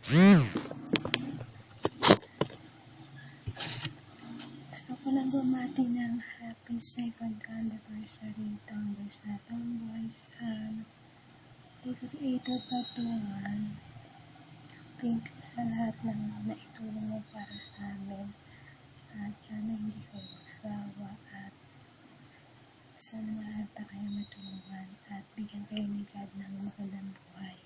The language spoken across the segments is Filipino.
Gusto ko lang bumati ng happy 2nd anniversary Tomboys na Tomboys. Creator Patungan. Thank you sa lahat ng naitulong mo para sa amin. At sana hindi kayo magsawa at sana lahat na kayo matulungan at bigyan kayo ni God ng magandang buhay.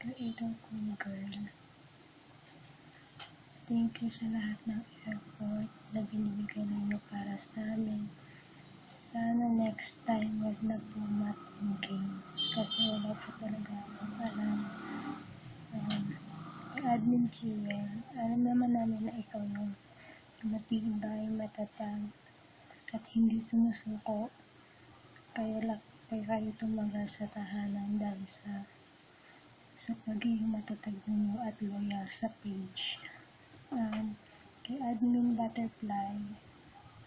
Creator Cool Girl. Thank you sa lahat ng effort na binibigay ninyo para sa amin. Sana next time wag na po mating games kasi wala po talaga akong alam. Admin Jewel, alam naman namin na ikaw yung matibay, matatag, at hindi sumusuko. Kaya kayo tumagal sa tahanan dahil sa pagiging matatag ninyo at loyal sa page. Kay Admin Butterfly,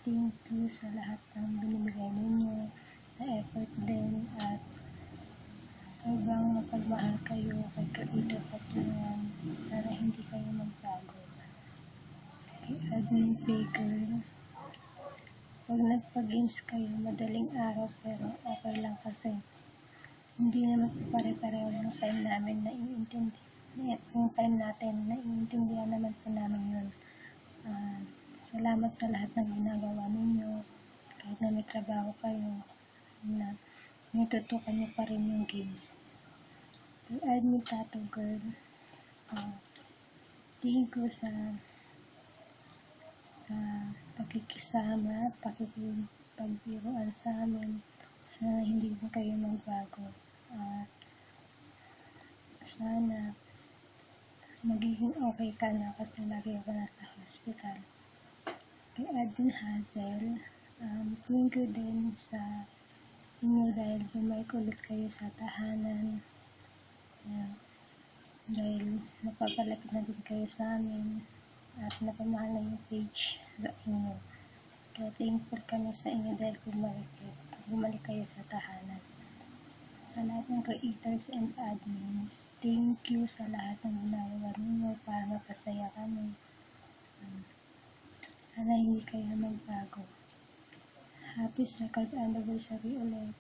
thank you sa lahat ng binibigay ninyo na effort din at sobrang mapagmahal kayo kay Creator Patungan. Sana hindi kayo magbago. Kay Admin Faker, pag nagpa-games kayo madaling araw pero okay lang kasi hindi naman pare-pareho yung time namin na yung time natin na iintindihan naman po namin yun. Salamat sa lahat ng ginagawa ninyo kahit na may trabaho kayo na natutukan nyo pa rin yung games. Kay Admin Tattoo Girl, thank you sa pakikisama, pakikipagbiruan sa amin. Sana hindi mo kayo magbago. Sana magiging okay ka na kasi lagi ka nasa hospital. Kay Admin Hazel, thank you din sa inyo dahil bumalik ulit kayo sa tahanan. Dahil napapalapit na din kayo sa amin at napamahal na yung page sa inyo. Kaya thankful kami sa inyo dahil bumalik kayo sa tahanan. Sa lahat ng creators and admins, thank you sa lahat ng ginagawa ninyo para mapasaya kami. Sana hindi kayo magbago. Happy 2nd anniversary ulit.